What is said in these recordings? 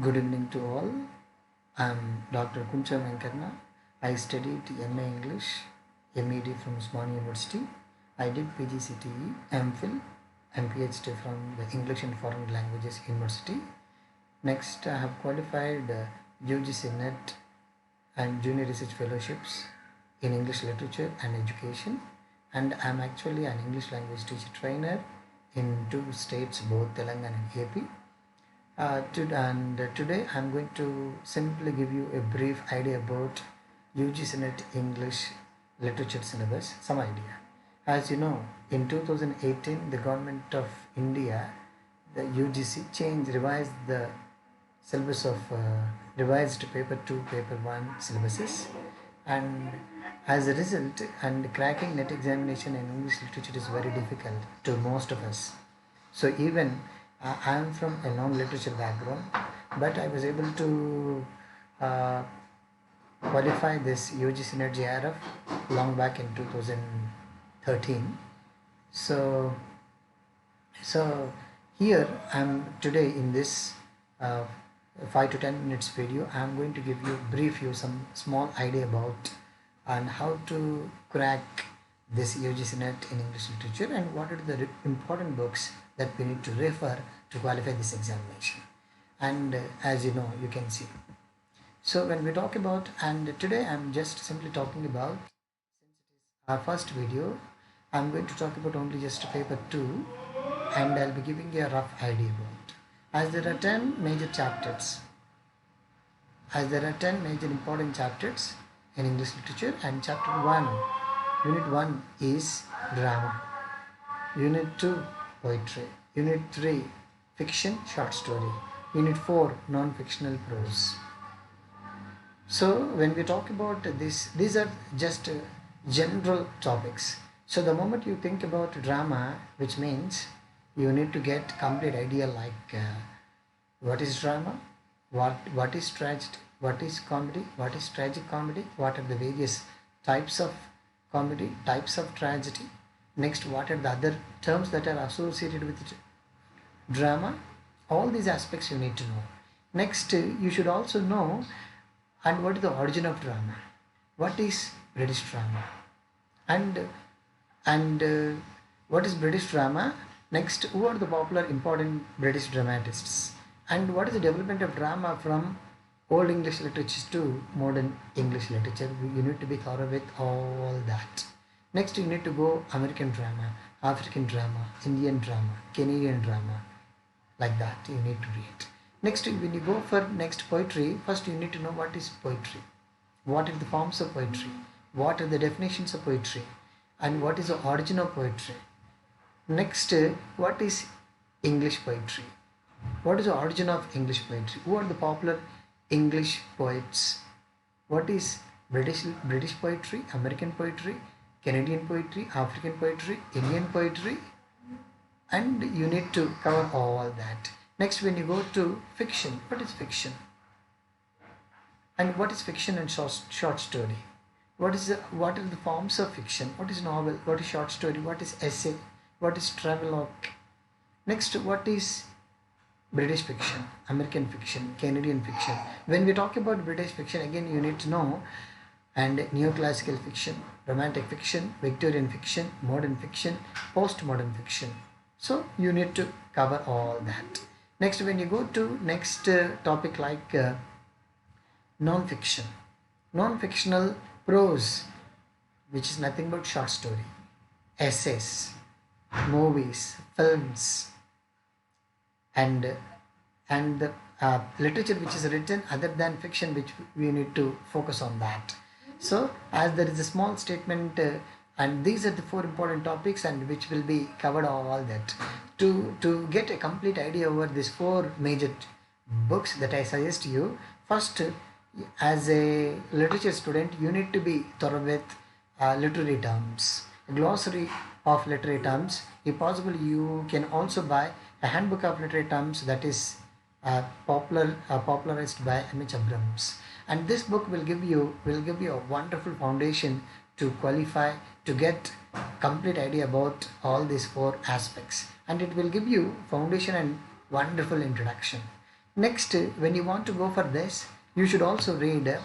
Good evening to all. I'm Dr. Kuncha Venkanna. I studied MA English, MED from Usmania University. I did PGCTE, MPhil, and PhD from the English and Foreign Languages University. Next, I have qualified UGC-NET and Junior Research Fellowships in English Literature and Education. And I'm actually an English language teacher trainer in two states, both Telangana and AP. Today I'm going to simply give you a brief idea about UGC-NET English literature syllabus, some idea. As you know, in 2018, the government of India, the UGC, revised the syllabus of revised paper 2, paper 1 syllabuses, and as a result, and cracking NET examination in English literature is very difficult to most of us. So even I am from a non-literature background, but I was able to qualify this UGC-NET JRF long back in 2013. So here I am today in this 5 to 10 minutes video. I am going to brief you some small idea about and how to crack this UGC-NET in English literature and what are the important books that we need to refer to qualify this examination. And as you know, you can see. So when we talk about, and today I'm just simply talking about, since it is our first video, I'm going to talk about only just paper 2, and I'll be giving you a rough idea about. As there are 10 major chapters, important chapters in English literature, and chapter 1, unit 1 is drama, unit 2 poetry, unit 3 fiction short story, unit 4 non-fictional prose. So when we talk about this, these are just general topics. So the moment you think about drama, which means you need to get complete idea like what is drama, what is tragedy, what is comedy, what is tragic comedy, what are the various types of comedy, types of tragedy. Next, what are the other terms that are associated with drama? All these aspects you need to know. Next, you should also know and what is the origin of drama, what is British drama, and what is British drama. Next, who are the popular important British dramatists, and what is the development of drama from Old English literature to modern English literature. You need to be thorough with all that. Next, you need to go American drama, African drama, Indian drama, Canadian drama, like that you need to read. Next, when you go for next poetry, first you need to know what is poetry, what are the forms of poetry, what are the definitions of poetry, and what is the origin of poetry. Next, what is English poetry, what is the origin of English poetry, who are the popular English poets, what is British poetry, American poetry, Canadian poetry, African poetry, Indian poetry, and you need to cover all that. Next, when you go to fiction, what is fiction? And what is fiction and short story? What are the forms of fiction? What is novel? What is short story? What is essay? What is travelogue? Next, what is British fiction, American fiction, Canadian fiction? When we talk about British fiction, again you need to know and neoclassical fiction, romantic fiction, Victorian fiction, modern fiction, postmodern fiction. So you need to cover all that. Next, when you go to next topic like non-fiction, non-fictional prose, which is nothing but short story, essays, movies, films, and the literature which is written other than fiction, which we need to focus on that. So as there is a small statement and these are the 4 important topics and which will be covered all that. To get a complete idea over these 4 major books that I suggest you, first as a literature student you need to be thorough with literary terms, a glossary of literary terms. If possible, you can also buy a handbook of literary terms that is popularized by M.H. Abrams, and this book will give you a wonderful foundation to qualify, to get complete idea about all these 4 aspects, and it will give you foundation and wonderful introduction. Next, when you want to go for this, you should also read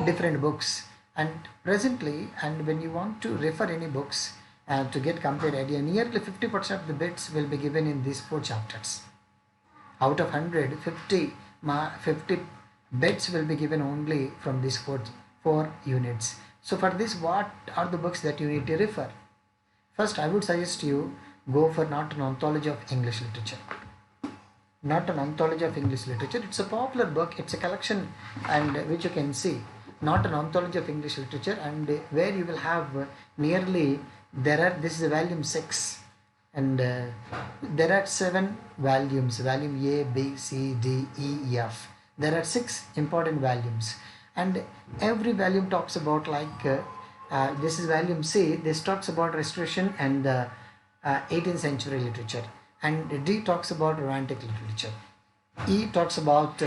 different books. And presently, and when you want to refer any books to get complete idea, nearly 50% of the bits will be given in these 4 chapters. Out of 100, 50 bits will be given only from these four units. So for this, what are the books that you need to refer? First, I would suggest you go for Not an Anthology of English Literature. Not an Anthology of English Literature. It's a popular book. It's a collection, and which you can see. Not an Anthology of English Literature, and where you will have nearly this is volume 6, and there are 7 volumes. Volume A, B, C, D, E, F. There are 6 important volumes, and every volume talks about this is volume C. This talks about restoration and 18th century literature, and D talks about romantic literature. E talks about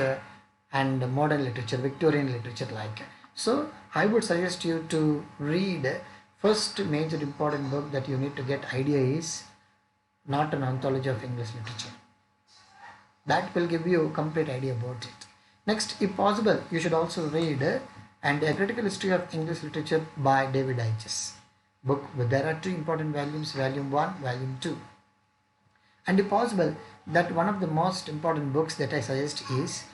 and modern literature, Victorian literature like. So I would suggest you to read first major important book that you need to get idea is Not an Anthology of English Literature. That will give you a complete idea about it. Next, if possible, you should also read and A Critical History of English Literature by David H. book. There are 2 important volumes, volume 1, volume 2. And if possible, that one of the most important books that I suggest is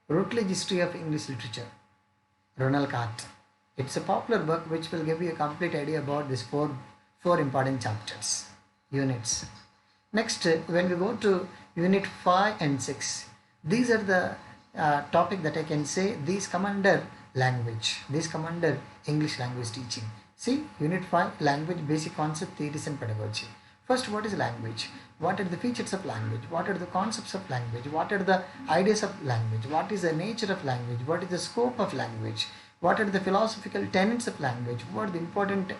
Routledge History of English Literature, Ronald Carter. It's a popular book which will give you a complete idea about these four important chapters, units. Next, when we go to unit 5 and 6, these are the topic that I can say these come under language. These come under English language teaching. See, unit 5, language, basic concept, theories and pedagogy. First, what is language? What are the features of language? What are the concepts of language? What are the ideas of language? What is the nature of language? What is the scope of language? What are the philosophical tenets of language? What are the important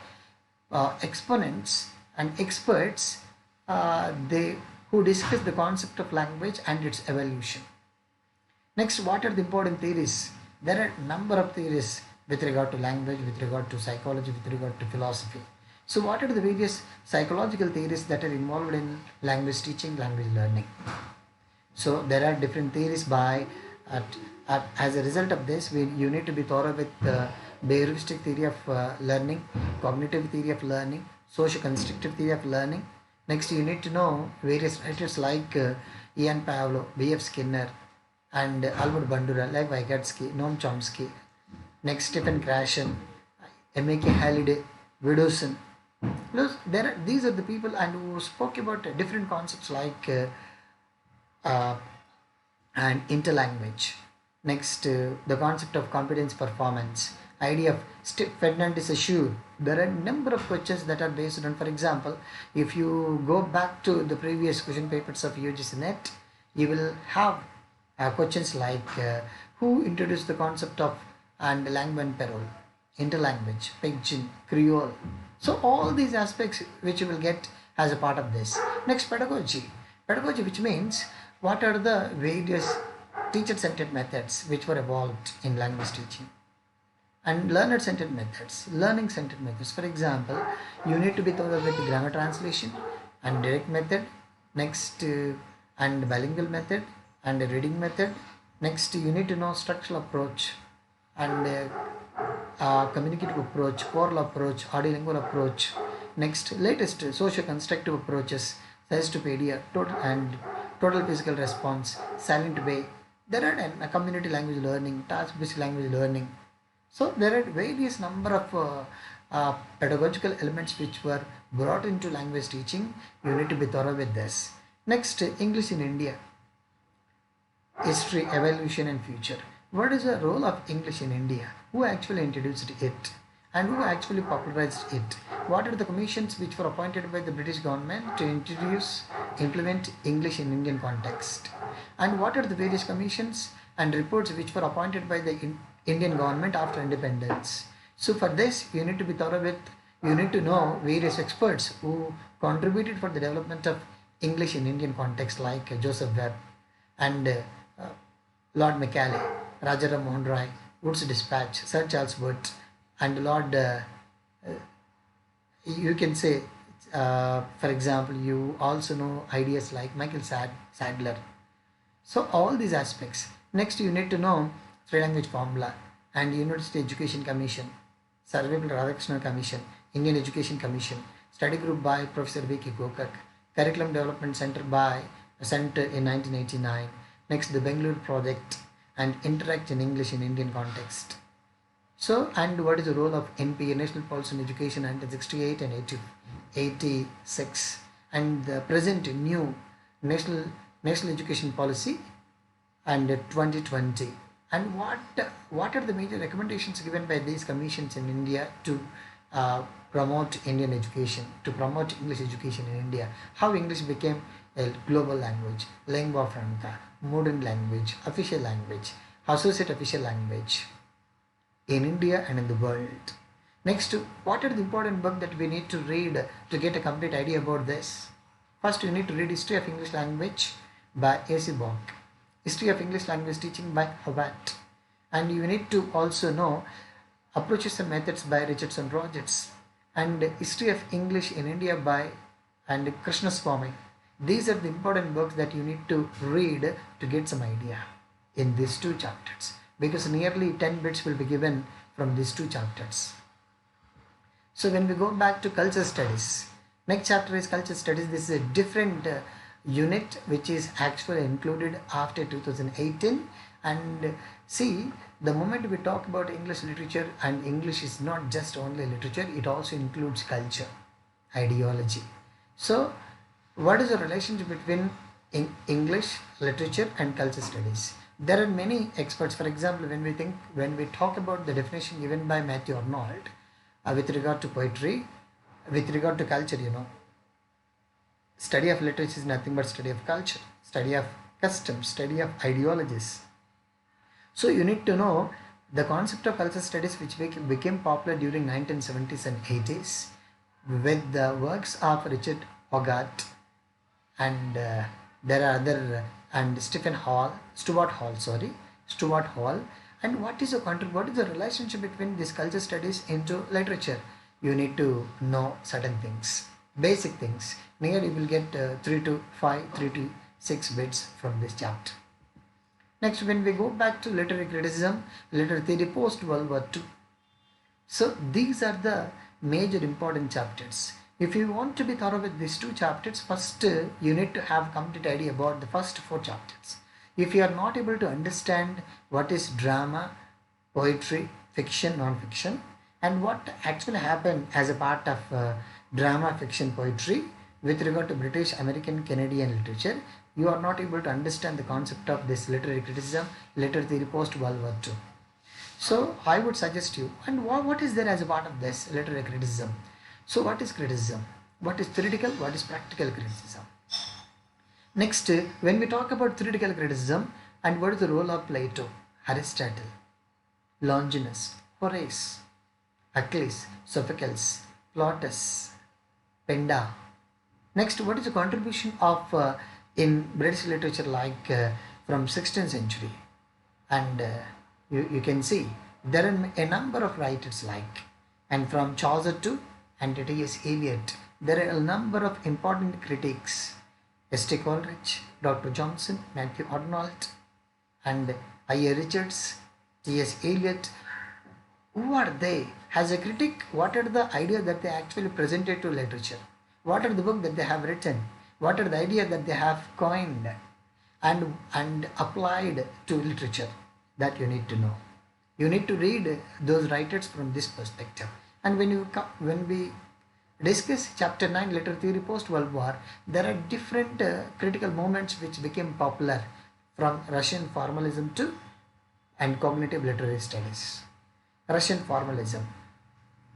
exponents and experts who discuss the concept of language and its evolution? Next, what are the important theories? There are a number of theories with regard to language, with regard to psychology, with regard to philosophy. So what are the various psychological theories that are involved in language teaching, language learning? So there are different theories as a result of this, you need to be thorough with behavioristic theory of learning, cognitive theory of learning, socio-constructive theory of learning. Next, you need to know various writers like Ian Pavlov, B.F. Skinner, and Albert Bandura, like Vygotsky, Noam Chomsky. Next, Stephen Krashen, M.A.K. Halliday, Widdowson. These are the people and who spoke about different concepts like and interlanguage. Next, the concept of competence performance, idea of Ferdinand is assured. There are a number of questions that are based on, for example, if you go back to the previous question papers of UGC-NET, you will have questions like who introduced the concept of and Langman Perol, interlanguage, Pidgin, Creole. So all these aspects which you will get as a part of this. Next, pedagogy. Pedagogy, which means what are the various teacher-centered methods which were evolved in language teaching, and learner-centered methods, learning-centered methods. For example, you need to be thorough with grammar translation and direct method. Next, and bilingual method and reading method. Next, you need to know structural approach and communicative approach, oral approach, audiolingual approach. Next, latest socio-constructive approaches, Suggestopedia, total physical response, silent way. There are community language learning, task-based language learning. So there are various number of pedagogical elements which were brought into language teaching. You need to be thorough with this. Next, English in India, history, evolution and future. What is the role of English in India? Who actually introduced it? And who actually popularized it? What are the commissions which were appointed by the British government to implement English in Indian context? And what are the various commissions and reports which were appointed by the Indian government after independence? So for this, you need to be thorough with, you need to know various experts who contributed for the development of English in Indian context like Joseph Webb and Lord Macaulay, Rajaram Mohan Roy, Wood's Dispatch, Sir Charles Wood, and Lord, you can say, for example, you also know ideas like Michael Sadler, So all these aspects. Next, you need to know three language formula and University Education Commission, Sarvepalli Radhakrishnan Commission, Indian Education Commission, study group by Professor V.K. Gokak, Curriculum Development Center by Center in 1989. Next, the Bengaluru project and Interact in English in Indian context. So, and what is the role of NPA, National Policy on Education, 1968 and 86, and the present new National Education Policy and 2020. And what are the major recommendations given by these commissions in India to promote Indian education, to promote English education in India? How English became a global language, lingua franca, modern language, official language, associate official language in India and in the world. Next, what are the important books that we need to read to get a complete idea about this? First, you need to read History of English Language by A.C. Bach, History of English Language Teaching by Howard, and you need to also know Approaches and Methods by Richardson Rogers, and History of English in India by and Krishnaswamy. These are the important books that you need to read to get some idea in these two chapters, because nearly 10 bits will be given from these two chapters. So when we go back to culture studies, next chapter is culture studies. This is a different unit which is actually included after 2018. And see, the moment we talk about English literature, and English is not just only literature, it also includes culture, ideology. So what is the relationship between English literature and culture studies? There are many experts. For example, when we talk about the definition given by Matthew Arnold with regard to poetry, with regard to culture, study of literature is nothing but study of culture, study of customs, study of ideologies. So you need to know the concept of culture studies, which became popular during 1970s and 80s with the works of Richard Hogarth, and there are other, and Stuart Hall. And what is the relationship between this culture studies into literature? You need to know certain things, basic things. Near you will get 3 to 6 bits from this chapter. Next, when we go back to literary criticism, literary theory post World War II. So these are the major important chapters. If you want to be thorough with these two chapters, first you need to have complete idea about the first 4 chapters. If you are not able to understand what is drama, poetry, fiction, non-fiction, and what actually happened as a part of drama, fiction, poetry with regard to British, American, Canadian literature, you are not able to understand the concept of this literary criticism, literary theory post World War II. So I would suggest you, and what is there as a part of this literary criticism? So what is criticism? What is theoretical? What is practical criticism? Next, when we talk about theoretical criticism, and what is the role of Plato, Aristotle, Longinus, Horace, Achilles, Sophocles, Plautus, Penda. Next, what is the contribution of in British literature, like from 16th century? And you can see there are a number of writers, like, and from Chaucer to and T.S. Eliot, there are a number of important critics. S.T. Coleridge, Dr. Johnson, Matthew Arnold, and I.A. Richards, T.S. Eliot. Who are they? As a critic, what are the ideas that they actually presented to literature? What are the books that they have written? What are the ideas that they have coined and applied to literature? That you need to know. You need to read those writers from this perspective. And when we discuss chapter 9, literary theory post World War, there are different critical moments which became popular, from Russian formalism to and cognitive literary studies. Russian formalism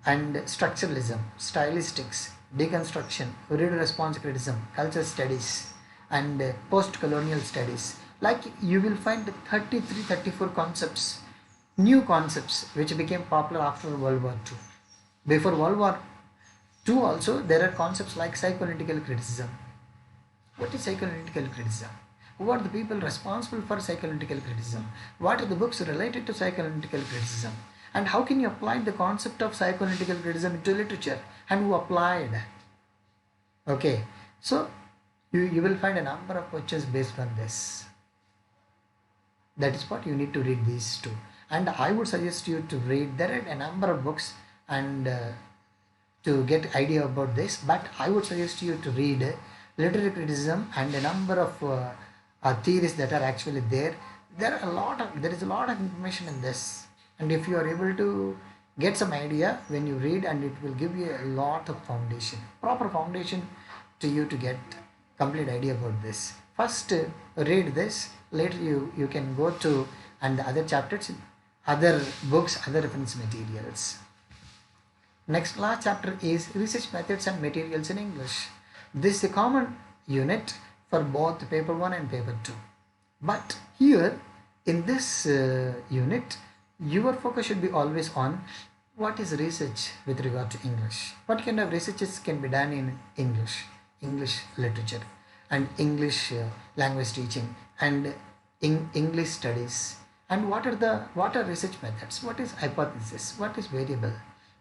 and structuralism, stylistics, deconstruction, reader-response criticism, culture studies, and post-colonial studies. Like, you will find 34 concepts, new concepts, which became popular after World War II. Before World War II also, there are concepts like psychoanalytical criticism. What is psychoanalytical criticism? Who are the people responsible for psychoanalytical criticism? What are the books related to psychoanalytical criticism? And how can you apply the concept of psychoanalytical criticism into literature? And who applied? Okay, so you will find a number of questions based on this. That is what you need to read these two. And I would suggest you to read, there are a number of books and to get idea about this, but I would suggest you to read literary criticism and a number of theories that are actually there. There is a lot of information in this, and if you are able to get some idea when you read, and it will give you a lot of foundation, proper foundation to you to get complete idea about this. First read this, later you can go to and the other chapters, other books, other reference materials. Next last chapter is research methods and materials in English. This is a common unit for both paper 1 and paper 2. But here in this unit, your focus should be always on what is research with regard to English. What kind of researches can be done in English literature and English language teaching and English studies, and what are research methods, what is hypothesis, what is variable,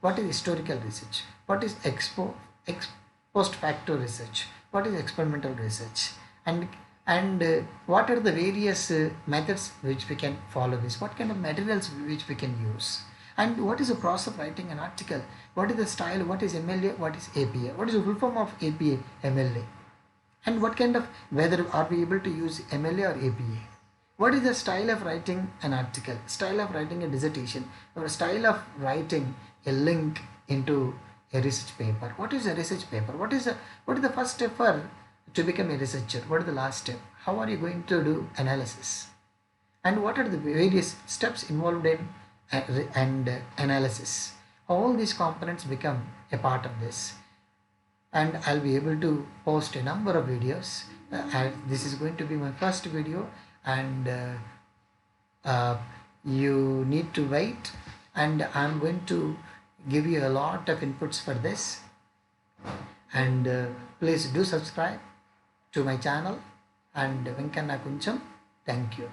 what is historical research, what is post facto research, what is experimental research, and what are the various methods which we can follow this, what kind of materials which we can use, and what is the process of writing an article, what is the style, what is MLA, what is APA, what is the full form of APA, MLA, and what kind of, whether are we able to use MLA or APA. What is the style of writing an article, style of writing a dissertation, or style of writing a link into a research paper? What is a research paper? What is the first step for to become a researcher? What is the last step? How are you going to do analysis? And what are the various steps involved in analysis? All these components become a part of this. And I'll be able to post a number of videos. This is going to be my first video, and you need to wait, and I'm going to give you a lot of inputs for this, and please do subscribe to my channel, and Venkanna Kuncham. Thank you.